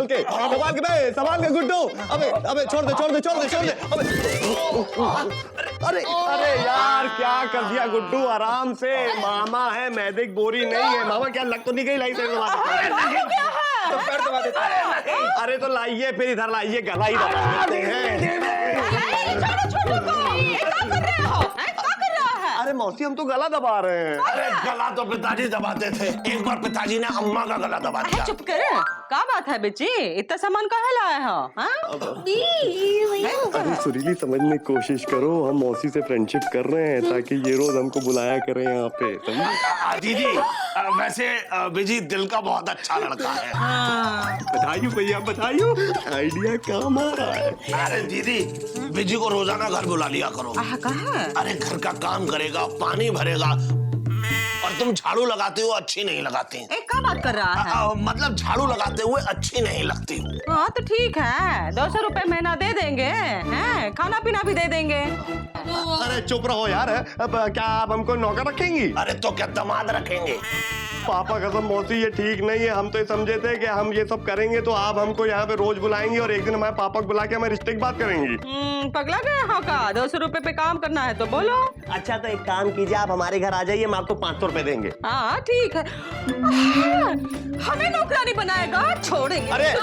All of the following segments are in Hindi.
संभाल के बे, संभाल के गुड्डू। अबे छोड़ दे। अरे यार क्या कर दिया गुड्डू, आराम से। मामा है, मैजिक बोरी नहीं है। मामा क्या लग तो नहीं गई लाइसेंस तो पैर दबा देता है। अरे तो लाइए, फिर इधर लाइए, गला ही दबा देते हैं। अरे मौसी हम तो गला दबा रहे हैं। अरे गला तो पिताजी दबाते थे, एक बार पिताजी ने अम्मा का गला दबा दिया। चुप कर, क्या बात है बेची, इतना सामान कहाँ लाया है? अरे सुरीली समझने की कोशिश करो, हम मौसी से फ्रेंडशिप कर रहे हैं ताकि ये रोज हमको बुलाया करें यहाँ पे। दीदी वैसे बिजी दिल का बहुत अच्छा लड़का है। बताइयो भैया बताइयो, आइडिया काम आ रहा है। अरे दीदी बिजी को रोजाना घर बुला लिया करो। अरे घर का काम करेगा, पानी भरेगा, और तुम झाड़ू लगाते हो अच्छी नहीं लगाती। क्या बात कर रहा है? मतलब झाड़ू लगाते हुए अच्छी नहीं लगती। हाँ तो ठीक है, 200 रुपए महीना दे देंगे, हैं? खाना पीना भी दे देंगे। अरे चुप रहो यार, अब क्या आप हमको नौकर रखेंगी? अरे तो क्या दामाद रखेंगे? पापा कसम मौसी ये ठीक नहीं है। हम तो ये समझे थे कि हम ये सब करेंगे तो आप हमको यहाँ पे रोज बुलाएंगे और एक दिन हमारे पापा को बुला के हमारे रिश्ते की बात करेंगी। पगला गया हाँ का? 200 रुपए पे काम करना है तो बोलो। अच्छा तो एक काम कीजिए, आप हमारे घर आ जाइए, हम आपको 500 रुपए देंगे। हाँ ठीक है। हमें नौकरानी बनाएगा, छोड़ेंगे। अरे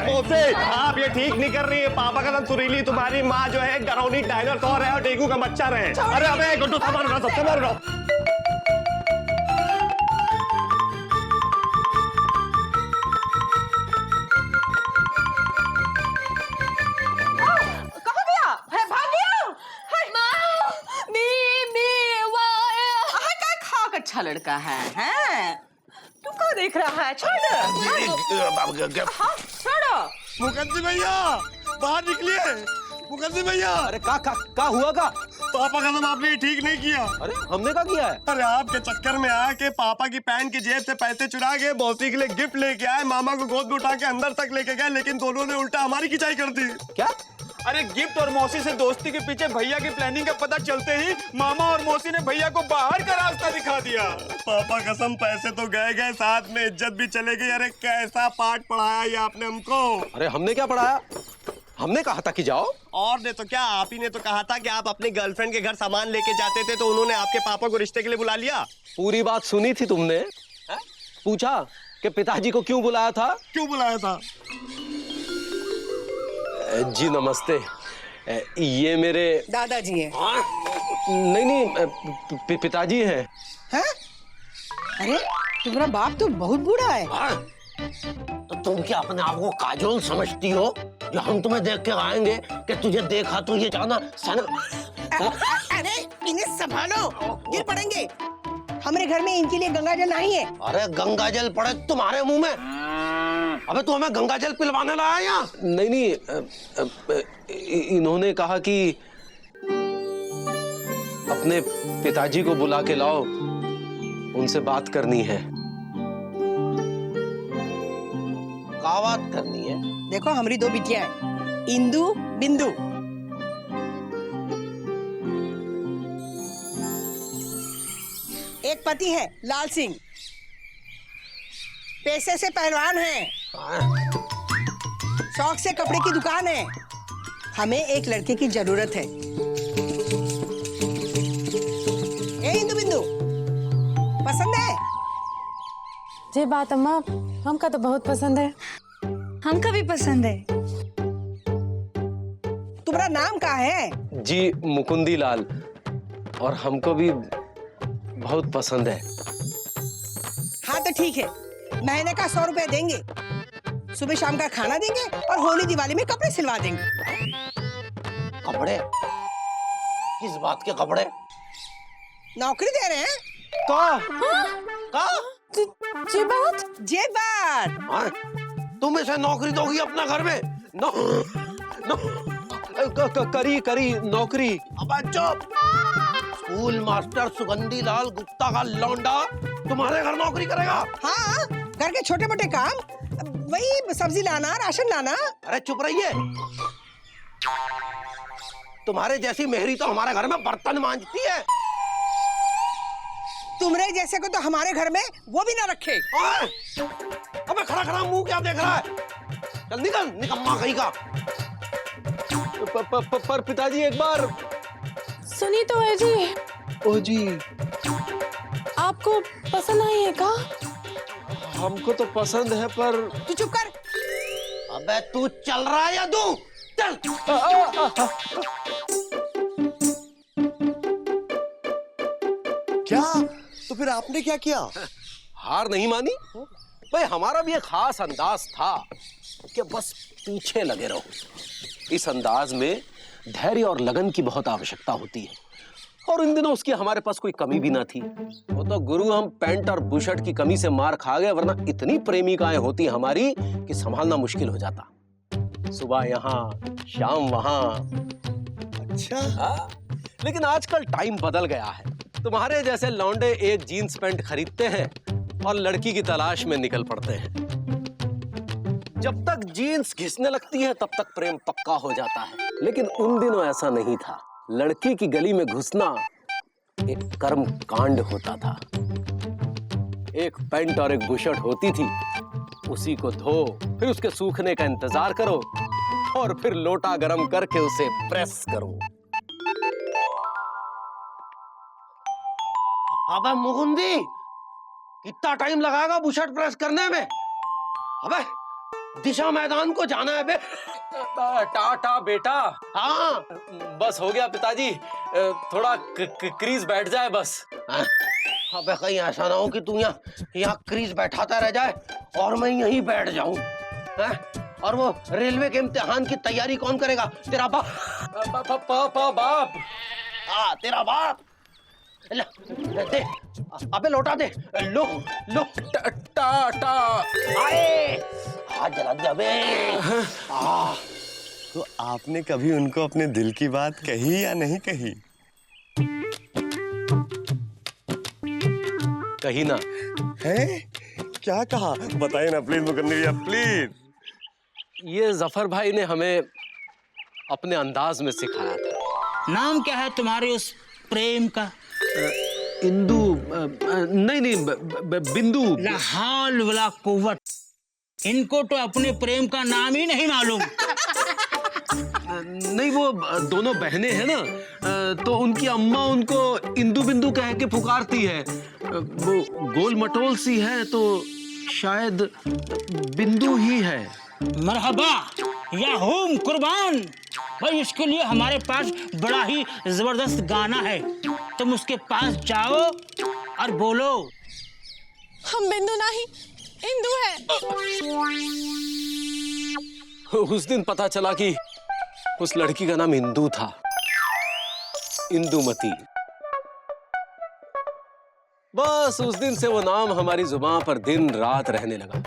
मौसी आप ये ठीक नहीं कर रही है। पापा कसम सुरीली तुम्हारी माँ जो है गरौनी डायनासोर है और डेंगू का मच्छर है। अरे अबे गुड्डू सामान उठा, सब सामान उठाओ। अच्छा लड़का है, हैं? तू क्या देख रहा है? छोड़ो। मुकद्दम भैया बाहर निकलिए। मुकद्दम भैया, अरे का हुआ का? पापा कसम आपने ठीक नहीं किया। अरे हमने क्या किया है? अरे आपके चक्कर में आके पापा की पैंट की जेब से पैसे चुरा के मौसी के लिए गिफ्ट लेके आए, मामा को गोद में उठा के अंदर तक लेके गए, लेकिन दोनों ने उल्टा हमारी खिंचाई कर दी। क्या? अरे गिफ्ट और मौसी से दोस्ती के पीछे भैया की प्लानिंग का पता चलते ही मामा और मौसी ने भैया को बाहर का रास्ता दिखा दिया। पापा कसम पैसे तो गए, साथ में इज्जत भी चले गई। अरे कैसा पाठ पढ़ाया ये आपने हमको। अरे हमने क्या पढ़ाया? हमने कहा था कि जाओ। और ने तो क्या, आप ही ने तो कहा था कि आप अपनी गर्लफ्रेंड के घर सामान लेके जाते थे तो उन्होंने आपके पापा को रिश्ते के लिए बुला लिया। पूरी बात सुनी थी तुमने? पूछा कि पिताजी को क्यों बुलाया था? क्यों बुलाया था? जी नमस्ते, ये मेरे दादाजी हैं। नहीं पिताजी हैं। हैं? अरे तुम्हारा बाप तो बहुत बूढ़ा है। तो तुम क्या अपने आप को काजोल समझती हो जो हम तुम्हें देख के आएंगे कि तुझे देखा तो ये जाना अरे इन्हें संभालो, गिर पड़ेंगे। हमारे घर में इनके लिए गंगाजल नहीं है। अरे गंगाजल पड़े तुम्हारे मुंह में? अबे तू हमें गंगाजल पिलवाने लाया यहाँ? नहीं इन्होंने कहा कि अपने पिताजी को बुला के लाओ, उनसे बात करनी है। क्या बात करनी है? देखो हमारी 2 बिटियां हैं, इंदु बिंदु। एक पति है लाल सिंह, पैसे से पहलवान है, शौक से कपड़े की दुकान है। हमें एक लड़के की जरूरत है। ए इंदु बिंदु, पसंद है? जी बात अम्मा, हमका तो बहुत पसंद है। हमका भी पसंद है। तुम्हारा नाम क्या है? जी मुकुंदी लाल, और हमको भी बहुत पसंद है। हाँ तो ठीक है, महीने का 100 रुपए देंगे, सुबह शाम का खाना देंगे और होली दिवाली में कपड़े सिलवा देंगे। कपड़े? किस बात के कपड़े? नौकरी दे रहे हैं। जे बात तुम इसे नौकरी दोगी अपना घर में? करी नौकरी। अब चुप। स्कूल मास्टर सुगंधी लाल गुप्ता का लौंडा तुम्हारे घर नौकरी करेगा? हाँ, घर के छोटे मोटे काम, वही सब्जी लाना, राशन लाना। अरे चुप रहिए। तुम्हारे जैसी मेहरी तो हमारे घर में बर्तन मांजती है। तुम्हारे जैसे को तो हमारे घर में वो भी ना रखे। अबे खड़ा खड़ा मुंह क्या देख रहा है? चल निकल, निकम्मा कहीं का। पर पिताजी एक बार सुनी तो है जी, ओ जी आपको पसंद आई है का? हमको तो पसंद है पर तू चुप कर। अबे तू चल रहा है या तू चल। क्या? तो फिर आपने क्या किया? हार नहीं मानी भाई। हमारा भी एक खास अंदाज था कि बस पीछे लगे रहो। इस अंदाज में धैर्य और लगन की बहुत आवश्यकता होती है, और इन दिनों उसकी हमारे पास कोई कमी भी ना थी। वो तो गुरु हम पैंट और बुशर्ट की कमी से मार खा गए, वरना इतनी प्रेमिकाएं होती हमारी कि संभालना मुश्किल हो जाता। सुबह यहाँ शाम वहाँ। अच्छा, लेकिन आजकल टाइम बदल गया है। तुम्हारे जैसे लौंडे एक जीन्स पैंट खरीदते हैं और लड़की की तलाश में निकल पड़ते हैं। जब तक जीन्स घिसने लगती है तब तक प्रेम पक्का हो जाता है, लेकिन उन दिनों ऐसा नहीं था। लड़की की गली में घुसना एक कर्म कांड होता था। एक पैंट और एक बुशर्ट होती थी, उसी को धो, फिर उसके सूखने का इंतजार करो और फिर लोटा गरम करके उसे प्रेस करो। अबे मुकुंदी, कितना टाइम लगाएगा बुशर्ट प्रेस करने में? अबे दिशा मैदान को जाना है बे। टाटा बेटा। हाँ बस हो गया पिताजी, थोड़ा क्रीज बैठ जाए बस। अबे कहीं ऐसा ना हो कि तू यहाँ क्रीज बैठाता रह जाए और मैं यहीं बैठ जाऊं। और वो रेलवे के इम्तिहान की तैयारी कौन करेगा? तेरा बाप। बाप। हाँ तेरा बाप। दे, अबे लौटा दे। लो लो। टाटा। आए हाथ जला दिया बे। तो आपने कभी उनको अपने दिल की बात कही या नहीं कही? कही ना। है? क्या कहा? बताइए ना प्लीज मुकंदी भैया, प्लीज। ये जफर भाई ने हमें अपने अंदाज में सिखाया था। नाम क्या है तुम्हारे उस प्रेम का? इंदू। नहीं, बिंदु। लाहौल वाला कुव्वत, इनको तो अपने प्रेम का नाम ही नहीं मालूम। नहीं, वो दोनों बहनें हैं ना, तो उनकी अम्मा उनको इंदू बिंदु कह के पुकारती है। वो गोल मटोल सी है तो शायद बिंदु ही है। मरहबा या हुम कुर्बान भाई, इसके लिए हमारे पास बड़ा ही जबरदस्त गाना है। तुम उसके पास जाओ और बोलो, हम बिंदु नहीं इंदु है। उस दिन पता चला कि उस लड़की का नाम इंदु था, इंदुमती। बस उस दिन से वो नाम हमारी जुबान पर दिन रात रहने लगा।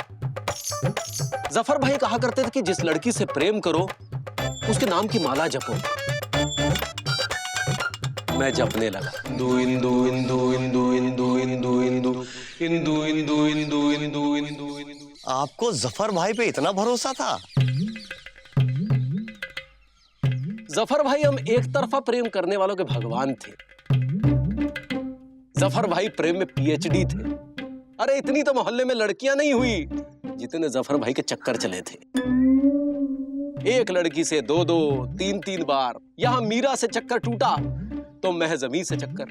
जफर भाई कहा करते थे कि जिस लड़की से प्रेम करो उसके नाम की माला जपो। मैं जपने लगा, इंदु इंदु इंदु इंदु इंदु इंदु इंदु इंदु इंदु इंदु इंदु इंदु इंदु। आपको जफर भाई पे इतना भरोसा था? जफर भाई हम एक तरफा प्रेम करने वालों के भगवान थे। जफर भाई प्रेम में पीएचडी थे। अरे इतनी तो मोहल्ले में लड़कियां नहीं हुई जितने जफर भाई के चक्कर चले थे। एक लड़की से दो दो तीन तीन बार। यहां मीरा से चक्कर टूटा तो महज अभी से चक्कर,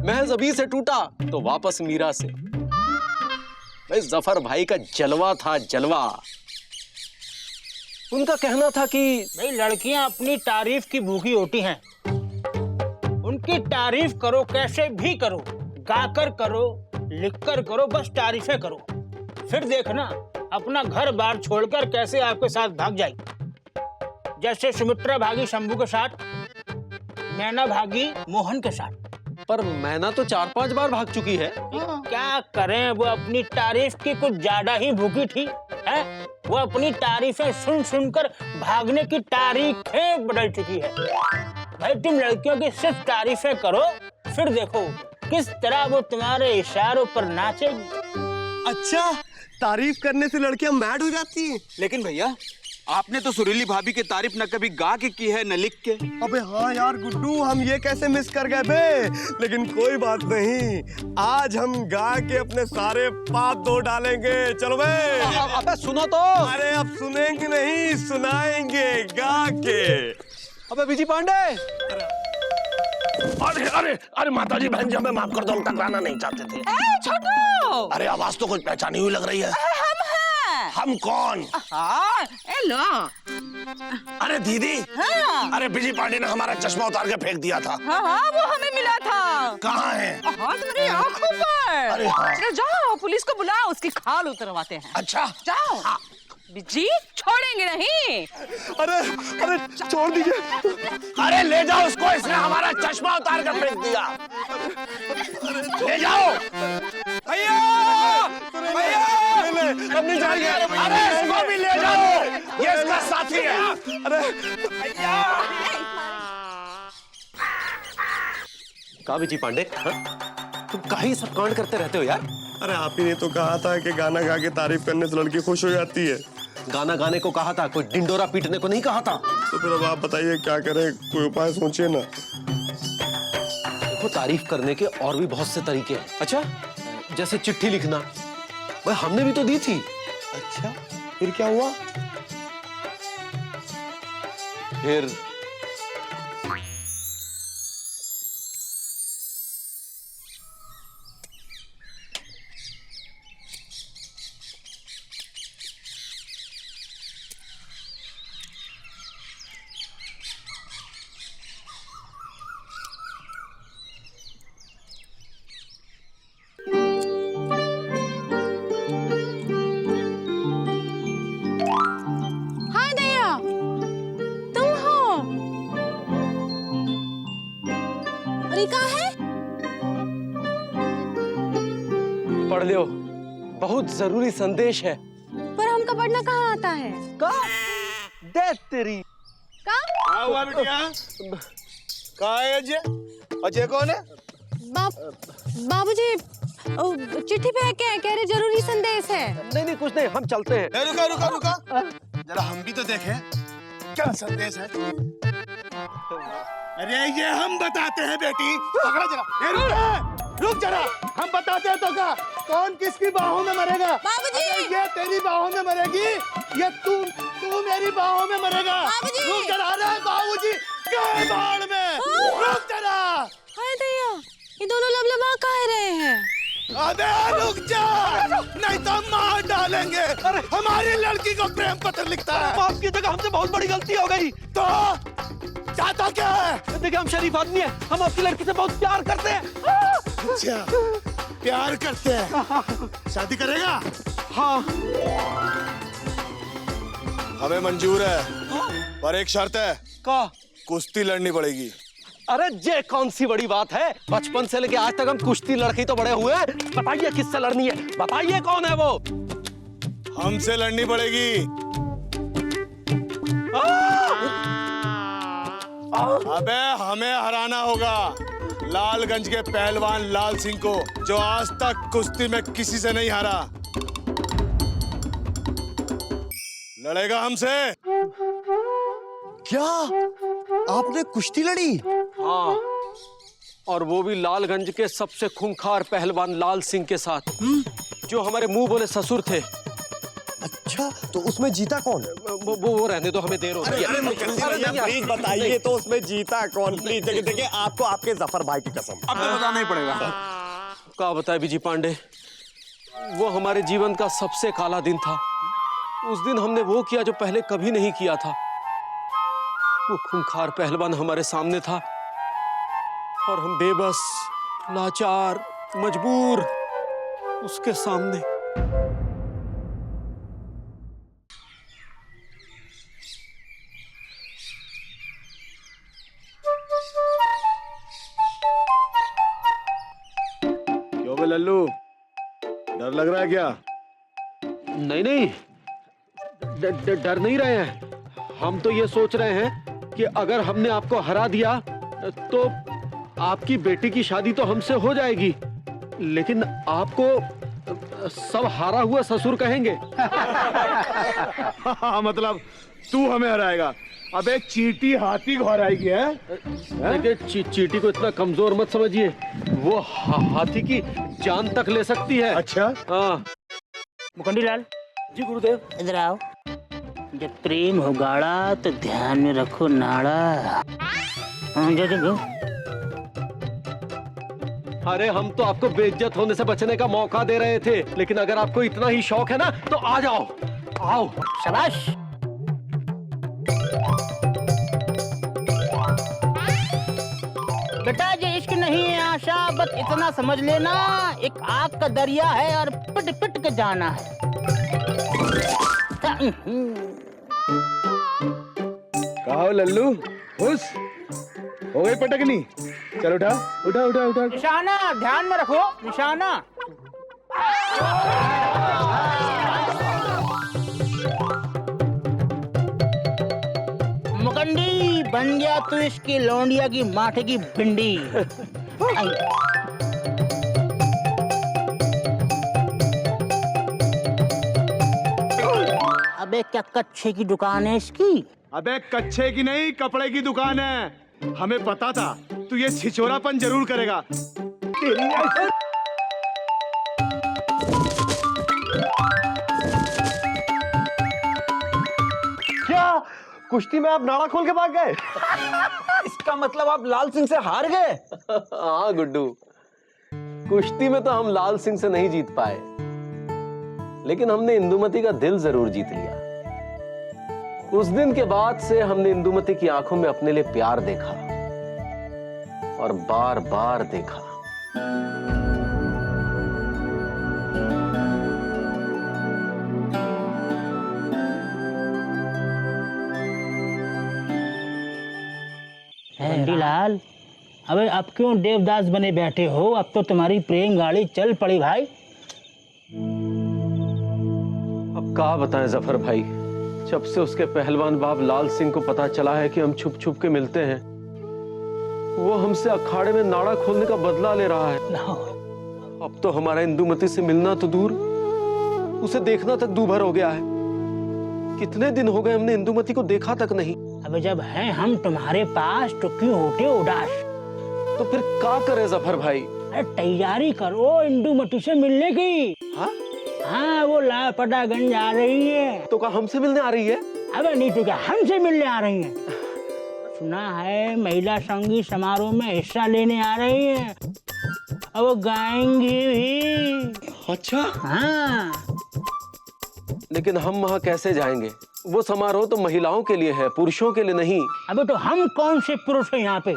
महज अभी से टूटा तो वापस मीरा से। भाई जफर भाई का जलवा था, जलवा। उनका कहना था कि भाई लड़कियां अपनी तारीफ की भूखी होती हैं। उनकी तारीफ करो, कैसे भी करो, गाकर करो, लिखकर करो, बस तारीफें करो। फिर देखना अपना घर बार छोड़कर कैसे आपके साथ भाग जाएगी। जैसे सुमित्रा भागी शंभू के साथ, नैना भागी मोहन के साथ। पर मैना तो 4-5 बार भाग चुकी है। क्या करें, वो अपनी तारीफ की कुछ ज्यादा ही भूखी थी। है? वो अपनी तारीफें सुन सुनकर भागने की तारीखें बदल चुकी है। भाई तुम लड़कियों की सिर्फ तारीफें करो, फिर देखो किस तरह वो तुम्हारे इशारों पर नाचेगी। अच्छा, तारीफ करने से लड़कियां मैड हो जाती हैं? लेकिन भैया आपने तो सुरीली भाभी की तारीफ न कभी गा के की है न लिख के। अबे हाँ यार गुड्डू, हम ये कैसे मिस कर गए बे। लेकिन कोई बात नहीं, आज हम गा के अपने सारे पाप धो डालेंगे। चलो बे। अबे सुनो तो। अरे अब सुनेंगे नहीं, सुनाएंगे गा के। अबे विजी पांडे। अरे अरे अरे माताजी बहन जी, हमें माफ कर दो, हम टकराना नहीं चाहते थे। छोटू, अरे आवाज तो कुछ पहचानी हुई लग रही है। हम हैं। हम कौन? हाँ, लो। अरे दीदी। हाँ। अरे बिजी पांडे ने हमारा चश्मा उतार के फेंक दिया था। हाँ, वो हमें मिला था। कहाँ है? हाँ, तुम्हारी आँखों पर। अरे हाँ। चलो जाओ, पुलिस को बुलाओ, उसकी खाल उतरवाते हैं। अच्छा जाओ। बिजी, छोड़ेंगे नहीं। अरे अरे छोड़ दीजिए। अरे ले जाओ उसको, इसने हमारा चश्मा उतार कर फेंक दिया। ले जाओ। भैया, भैया, हम नहीं जाएंगे। अरे इसको भी ले जाओ, ये इसका साथी है। अरे का विजी पांडे, हाँ? तुम काहे सब कांड करते रहते हो यार? अरे आप ही ने तो कहा था कि गाना गा के तारीफ करने से लड़की खुश हो जाती है। गाना गाने को कहा था, कोई डिंडोरा पीटने को नहीं कहा था। तो फिर अब आप बताइए क्या करें, कोई उपाय सोचिए ना। देखो, तारीफ करने के और भी बहुत से तरीके हैं। अच्छा, जैसे चिट्ठी लिखना, भाई हमने भी तो दी थी। अच्छा, फिर क्या हुआ? फिर पढ़ लो, बहुत जरूरी संदेश है। पर हमका पढ़ना कहाँ आता है? का दे तेरी का? क्या हुआ बिटिया? कहाँ है अजय? अजय कौन है? बाबूजी, चिट्ठी पे क्या कह रहे, जरूरी संदेश है। नहीं नहीं, कुछ नहीं, हम चलते हैं। रुका रुका रुका, जरा हम भी तो देखें क्या संदेश है। अरे ये हम बताते हैं बेटी, पकड़ा जरा। रुक जरा, हम बताते हैं तो का कौन किसकी बाहों में मरेगा। बाबूजी, ये तेरी बाहों में मरेगी, ये तू मेरी बाहों में मरेगा। बाबूजी, रुक जरा। अरे बाबूजी गए बाढ़ में, रुक जरा। हाय दैया, ये दोनों लबलबा कह रहे हैं। अबे रुक जा, नहीं तो मार डालेंगे। हमारी लड़की को प्रेम पत्र लिखता है। माफ कीजिएगा, हमसे बहुत बड़ी गलती हो गई। तो चाहता क्या है? देखिए, हम शरीफ आदमी हैं, हम आपकी लड़की से बहुत प्यार करते हैं। अच्छा, प्यार करते हैं। शादी करेगा? हाँ। हमें मंजूर है, पर एक शर्त है। का? कुश्ती लड़नी पड़ेगी। अरे ये कौन सी बड़ी बात है, बचपन से लेके आज तक हम कुश्ती लड़की तो बड़े हुए हैं। बताइए किससे लड़नी है, बताइए कौन है वो? हमसे लड़नी पड़ेगी। अबे हमें हराना होगा लालगंज के पहलवान लाल सिंह को, जो आज तक कुश्ती में किसी से नहीं हारा। लड़ेगा हमसे। क्या आपने कुश्ती लड़ी? हाँ, और वो भी लालगंज के सबसे खूंखार पहलवान लाल सिंह के साथ, जो हमारे मुंह बोले ससुर थे। अच्छा, तो उसमें जीता कौन? वो रहने दो, हमें देर हो रही है। प्लीज बताइए तो उसमें जीता कौन? प्लीज देखिए, आपको आपके जफर भाई की कसम। अब तो बताना ही पड़ेगा। क्या बताए विजी पांडे, वो हमारे जीवन का सबसे काला दिन था। उस दिन हमने वो किया जो पहले कभी नहीं किया था। वो खूंखार पहलवान हमारे सामने था और हम बेबस, लाचार, मजबूर उसके सामने। क्यों बे लल्लू, डर लग रहा है क्या? नहीं नहीं, डर नहीं रहे हैं। हम तो ये सोच रहे हैं कि अगर हमने आपको हरा दिया तो आपकी बेटी की शादी तो हमसे हो जाएगी, लेकिन आपको सब हारा हुआ ससुर कहेंगे। हाँ, मतलब तू हमें हराएगा। अबे चींटी हाथी को हराएगी है? देखिए चींटी को इतना कमजोर मत समझिए, वो हाथी की जान तक ले सकती है। अच्छा हाँ। मुकुंदी लाल जी गुरुदेव। इधर आओ। जब प्रेम हो गाढ़ा तो ध्यान में रखो नाड़ा। जो अरे हम तो आपको बेइज्जत होने से बचने का मौका दे रहे थे, लेकिन अगर आपको इतना ही शौक है ना तो आ जाओ। आओ। शाबाश। बेटा ये इश्क नहीं है आशा, बस इतना समझ लेना एक आग का दरिया है और पिट पिट के जाना है। कहो लल्लू, खुश हो गई पटकनी? चल उठा उठा उठा उठा। निशाना ध्यान में रखो, निशाना। मुकंडी बन गया तू इसकी लौंडिया की माथे की भिंडी। अबे क्या कच्छे की दुकान है इसकी? अबे कच्छे की नहीं, कपड़े की दुकान है। हमें पता था तू ये छिछोरापन जरूर करेगा। तेरी क्या कुश्ती में आप नाड़ा खोल के भाग गए? इसका मतलब आप लाल सिंह से हार गए? हाँ गुड्डू, कुश्ती में तो हम लाल सिंह से नहीं जीत पाए, लेकिन हमने इंदुमती का दिल जरूर जीत लिया। उस दिन के बाद से हमने इंदुमती की आंखों में अपने लिए प्यार देखा और बार बार देखा। लाल, अबे अब क्यों देवदास बने बैठे हो? अब तो तुम्हारी प्रेम गाड़ी चल पड़ी भाई। अब क्या बताएं जफर भाई, जब से उसके पहलवान बाप लाल सिंह को पता चला है कि हम छुप छुप के मिलते हैं, वो हमसे अखाड़े में नाड़ा खोलने का बदला ले रहा है। अब तो हमारा इंदुमती से मिलना तो दूर, उसे देखना तक दूभर हो गया है। कितने दिन हो गए हमने इंदुमती को देखा तक नहीं। अब जब हैं हम तुम्हारे पास तो क्यों होते उदास? तो फिर क्या करे जफर भाई? अरे तैयारी करो इंदुमती से मिलने की। हाँ? हाँ, वो लापतागंज आ रही है। तो क्या हमसे मिलने आ रही है? अबे नहीं तो क्या हमसे मिलने आ रही है? सुना है महिला संगीत समारोह में हिस्सा लेने आ रही है। अब वो गाएंगी भी। अच्छा। हाँ। लेकिन हम वहाँ कैसे जाएंगे? वो समारोह तो महिलाओं के लिए है, पुरुषों के लिए नहीं। अबे तो हम कौन से पुरुष हैं यहाँ पे?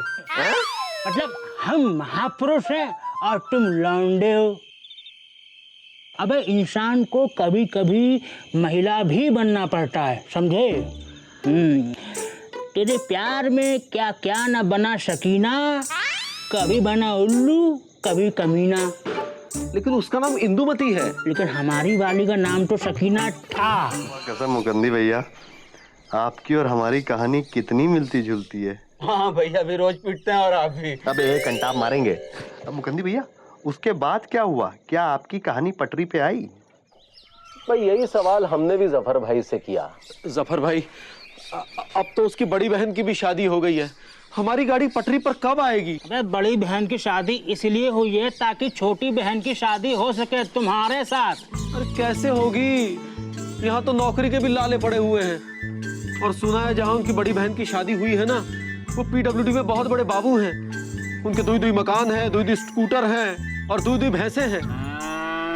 मतलब हम महापुरुष हैं और तुम लौंडे हो। अबे इंसान को कभी कभी महिला भी बनना पड़ता है, समझे? तेरे प्यार में क्या क्या न बना सकीना, कभी बना उल्लू कभी कमीना। लेकिन उसका नाम इंदुमती है। लेकिन हमारी वाली का नाम तो सकीना था। कसम मुकंदी भैया, आपकी और हमारी कहानी कितनी मिलती जुलती है। हाँ भैया भी रोज पीटते हैं और आप भी। अब एक घंटा मारेंगे। अब मुकंदी भैया, उसके बाद क्या हुआ? क्या आपकी कहानी पटरी पे आई? भाई यही सवाल हमने भी जफर भाई से किया। जफर भाई, अब तो उसकी बड़ी बहन की भी शादी हो गई है, हमारी गाड़ी पटरी पर कब आएगी? अबे बड़ी बहन की शादी इसलिए हुई है ताकि छोटी बहन की शादी हो सके तुम्हारे साथ। अरे कैसे होगी? यहाँ तो नौकरी के भी लाले पड़े हुए हैं, और सुना है जहाँ उनकी बड़ी बहन की शादी हुई है ना, वो PWD में बहुत बड़े बाबू हैं। उनके दुई मकान है, दुई स्कूटर हैं और दुई भैंसे हैं।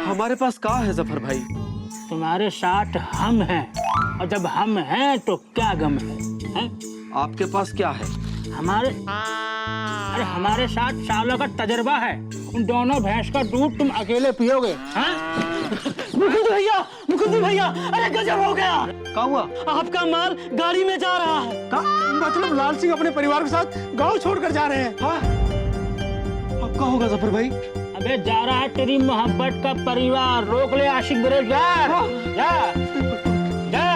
हमारे पास क्या है जफर भाई? तुम्हारे साथ हम हैं, और जब हम हैं तो क्या गम है? आपके पास क्या है? हमारे साथ सालों का तजुर्बा है। उन दोनों भैंस का दूध तुम अकेले पियोगे? मुकुंद भैया, अरे गजब हो गया। क्या हुआ? आपका माल गाड़ी में जा रहा है। मतलब लाल सिंह अपने परिवार के साथ गांव छोड़कर जा रहे हैं। हाँ? अब क्या होगा जफर भाई? अबे जा रहा है तेरी मोहब्बत का परिवार। रोक ले आशिक बेरोजगार। जा जा।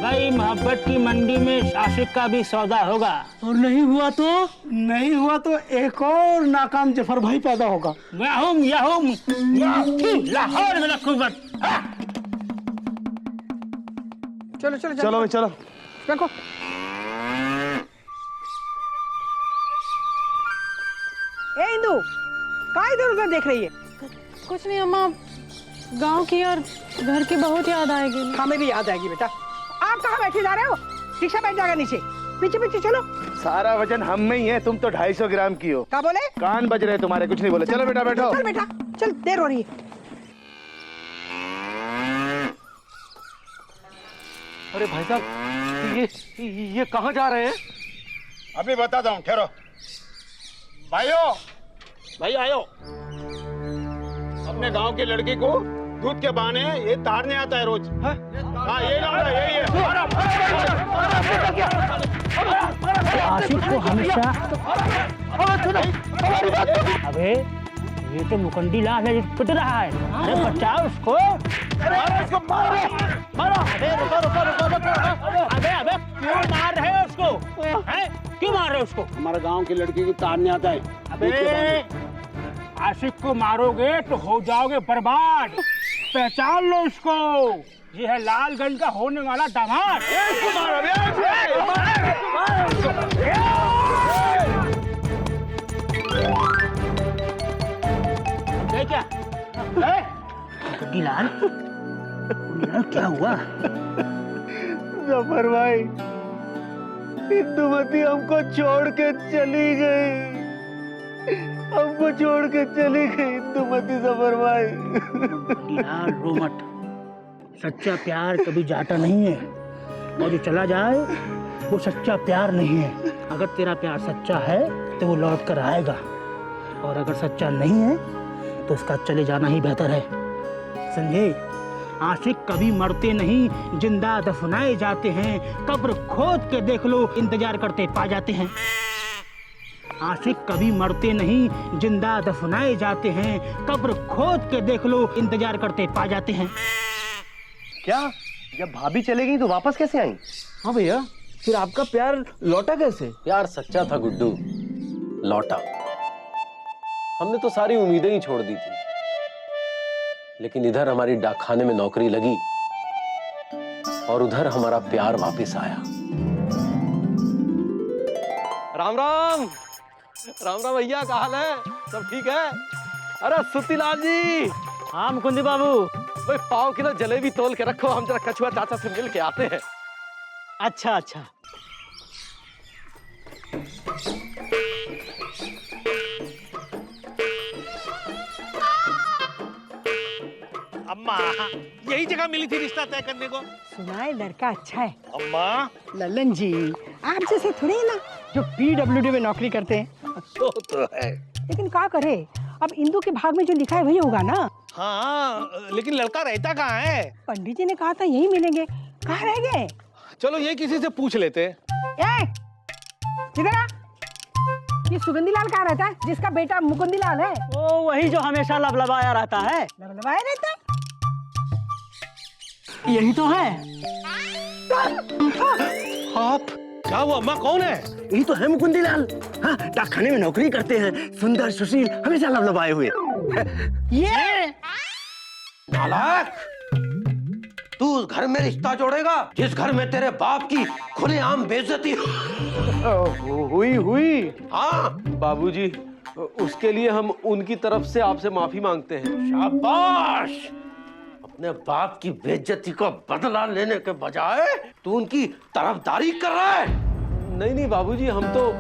भाई मोहब्बत की मंडी में आशिक का भी सौदा होगा। और नहीं हुआ तो एक और नाकाम जफर भाई पैदा होगा। लाहौर में कुव्वत। चलो चलो चलो चलो। रखो। ए इंदु, कहाँ इधर उधर देख रही है? कुछ नहीं अम्मा, गांव की और घर की बहुत याद आएगी। हमें भी याद आएगी बेटा। आप कहाँ बैठे जा रहे हो? रिक्शा बैठ जाएगा नीचे। पीछे पीछे चलो। सारा वजन हम में ही है, तुम तो 250 ग्राम की हो। क्या बोले? कान बज रहे तुम्हारे, कुछ नहीं बोले। चलो बेटा बैठो। चल बेटा चल, देर हो रही है। अरे भाई साहब, ये कहाँ जा रहे हैं? अभी बताता हूँ, ठहरो। भाइयों, भाई आयो। अपने गांव की लड़की को दूध के बहाने ये तारने आता है रोज। हाँ ये लौंडा, यही है। आशिक को हमेशा। अबे ये तो मुकंदी लाल है, पिट रहा है। अरे बचाओ उसको। मारो। अबे क्यों मार रहे हो उसको? क्यों मार रहे हो उसको? हमारे गांव की लड़की की तारने आता है। अबे आशिक को मारोगे तो हो जाओगे बर्बाद। पहचान लो इसको, ये है लालगंज का होने वाला दामाद। क्या लाल क्या हुआ? जफर भाई, इंदुमती हमको छोड़ के चली गई। हमको छोड़ के चली गई इंदुमती जफर भाई। लाल रो मत, सच्चा प्यार कभी जाता नहीं है, और जो चला जाए वो सच्चा प्यार नहीं है। अगर तेरा प्यार सच्चा है तो वो लौट कर आएगा, और अगर सच्चा नहीं है तो उसका चले जाना ही बेहतर है। समझे? आशिक कभी मरते नहीं, जिंदा दफनाए जाते हैं। कब्र खोद के देख लो, इंतजार करते पा जाते हैं। आशिक कभी मरते नहीं, जिंदा दफनाए जाते हैं। कब्र खोद के देख लो, इंतजार करते पा जाते हैं। क्या जब भाभी चले गई तो वापस कैसे आई? हाँ भैया, फिर आपका प्यार लौटा कैसे? प्यार सच्चा था गुड्डू, लौटा। हमने तो सारी उम्मीदें ही छोड़ दी थी, लेकिन इधर हमारी डाकखाने में नौकरी लगी और उधर हमारा प्यार वापस आया। राम राम। राम राम भैया, क्या हाल है? सब ठीक है? अरे सुतीलाल जी। हाँ मुकुंदी बाबू। भाई 5 किलो जलेबी तोल के रखो, हम जरा कछुआ चाचा से मिल के आते हैं। अच्छा अच्छा। अम्मा, यही जगह मिली थी रिश्ता तय करने को। सुना है लड़का अच्छा है। अम्मा लल्लन जी, आप जैसे थोड़ी ना जो PWD में नौकरी करते हैं। तो है, लेकिन क्या करे, अब इंदु के भाग में जो लिखा है वही होगा ना। हाँ, लेकिन लड़का रहता कहाँ है? पंडित जी ने कहा था यही मिलेंगे, कहाँ रह गए? चलो ये किसी से पूछ लेते। इधर आ। ये सुगंधी लाल कहाँ रहता है, जिसका बेटा मुकुंदी लाल है? ओ वही जो हमेशा लबलबाया रहता है। लबलबाया रहता है? यही तो है। आप क्या हुआ? अम्मा कौन है? यही तो है मुकुंदी लाल। हाँ, डाकखाने में नौकरी करते हैं, सुंदर सुशील, हमेशा लबलबाए हुए। ये नालायक, तू उस घर में रिश्ता जोड़ेगा जिस घर में तेरे बाप की खुलेआम बेइज्जती हुई। हाँ बाबूजी, उसके लिए हम उनकी तरफ से आपसे माफी मांगते हैं। शाबाश। अपने बाप की बेइज्जती का बदला लेने के बजाय तू उनकी तरफदारी कर रहा है। नहीं बाबूजी, हम तो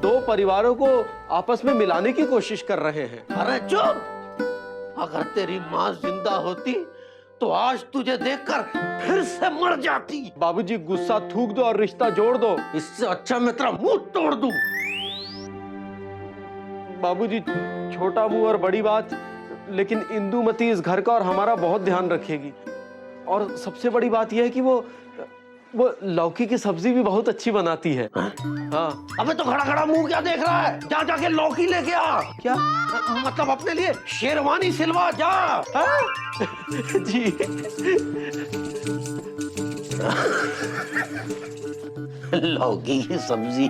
2 परिवारों को आपस में मिलाने की कोशिश कर रहे हैं। अरे चुप। अगर तेरी माँ जिंदा होती तो आज तुझे देखकर फिर से मर जाती। बाबूजी गुस्सा थूक दो और रिश्ता जोड़ दो। इससे अच्छा मैं तेरा मुंह तोड़ दूं। बाबूजी, छोटा मुंह और बड़ी बात, लेकिन इंदुमती इस घर का और हमारा बहुत ध्यान रखेगी। और सबसे बड़ी बात यह है कि वो लौकी की सब्जी भी बहुत अच्छी बनाती है। हाँ। अबे तो खड़ा खड़ा मुंह क्या देख रहा है? जा जाके लौकी लेके आ। क्या मतलब अपने लिए शेरवानी सिलवा जा। जी। लौकी की सब्जी,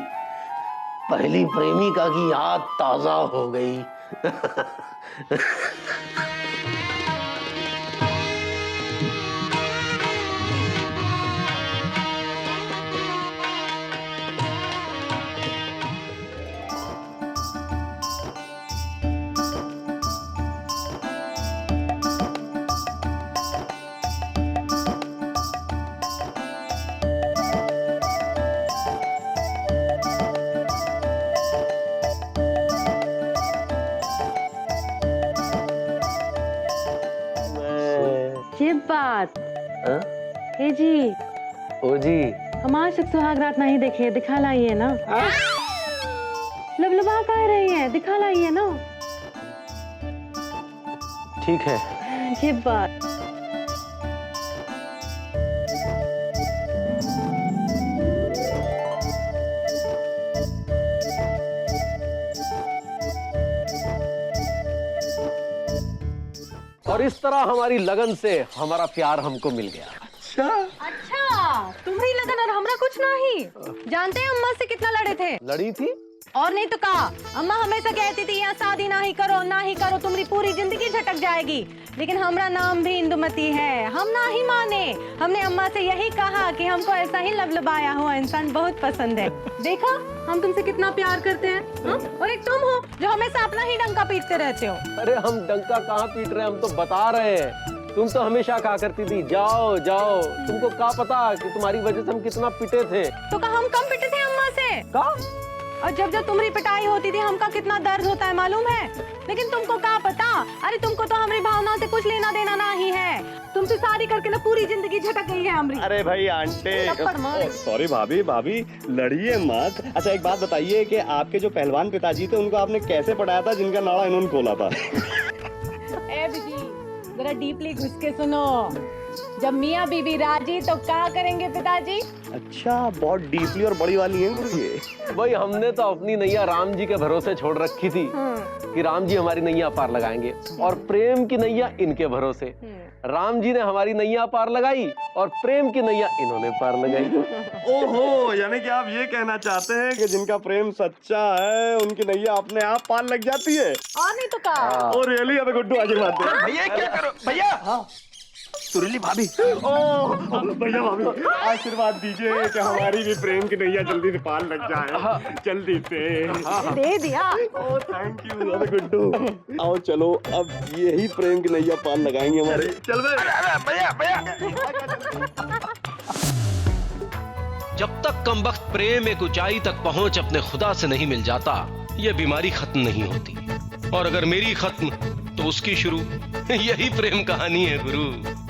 पहली प्रेमिका की याद ताजा हो गई। ये बात हे जी ओ जी, हम आज तक सुहाग रात नहीं देखे, दिखा लाइए ना। लबलबा कह रही है, दिखा लाइए ना। ठीक है। ये बात और इस तरह हमारी लगन से हमारा प्यार हमको मिल गया। अच्छा, तुम्हारी लगन और हमरा कुछ नहीं। जानते हैं अम्मा से कितना लड़े थे? लड़ी थी और नहीं तो कहा, अम्मा हमेशा कहती थी यहाँ शादी ना ही करो, तुम्हारी पूरी जिंदगी झटक जाएगी। लेकिन हमारा नाम भी इंदुमती है, हम ना ही माने। हमने अम्मा से यही कहा कि हमको ऐसा ही लबलबाया हुआ इंसान बहुत पसंद है। देखा हम तुमसे कितना प्यार करते हैं। हा? और एक तुम हो जो हमेशा अपना ही डंका पीटते रहते हो। अरे हम डंका कहाँ पीट रहे हैं, हम तो बता रहे हैं। तुम तो हमेशा कहा करती थी जाओ जाओ, तुमको क्या पता कि तुम्हारी वजह से हम कितना पिटे थे। तो कहा हम कम पिटे थे अम्मा से का? और जब जब तुम्हारी पिटाई होती थी हमका कितना दर्द होता है मालूम है। लेकिन तुमको क्या पता, अरे तुमको तो हमारी भावना से कुछ लेना देना नहीं है। तुमसे शादी करके ना पूरी जिंदगी झटक गई है हमारी। अरे भाई आंटी, सॉरी भाभी, भाभी लड़िए मत। अच्छा एक बात बताइए कि आपके जो पहलवान पिताजी थे उनको आपने कैसे पढ़ाया था जिनका नाड़ा इन्होंने खोला था? ए बिजी, जरा डीपली घुस के सुनो। जब मियाँ बीबी राजी तो क्या करेंगे पिताजी? अच्छा, बहुत डीपली और बड़ी वाली है ये। भाई हमने तो अपनी नैया राम जी के भरोसे छोड़ रखी थी कि राम जी हमारी नैया पार लगाएंगे, और प्रेम की नैया इनके भरोसे। राम जी ने हमारी नैया पार लगाई और प्रेम की नैया इन्होंने पार लगाई। ओहो, यानी कि आप ये कहना चाहते हैं कि जिनका प्रेम सच्चा है उनकी नैया अपने आप पार लग जाती है? और नहीं तो क्या? Oh really? अबे गुड्डू आगे बात दे। भैया क्या करो भैया, सुरीली भाभी। ओ भैया भाभी आशीर्वाद दीजिए कि हमारी भी प्रेम की नैया जल्दी से पार लग जाए, जल्दी से। दे दिया। ओ थैंक यू। अबे गुड्डू आओ चलो, अब यही प्रेम की नैया पार लगाएंगे हमारे। चल भैया भैया। जब तक कमबख्त प्रेम एक ऊंचाई तक पहुंच अपने खुदा से नहीं मिल जाता, यह बीमारी खत्म नहीं होती। और अगर मेरी खत्म तो उसकी शुरू, यही प्रेम कहानी है गुरु।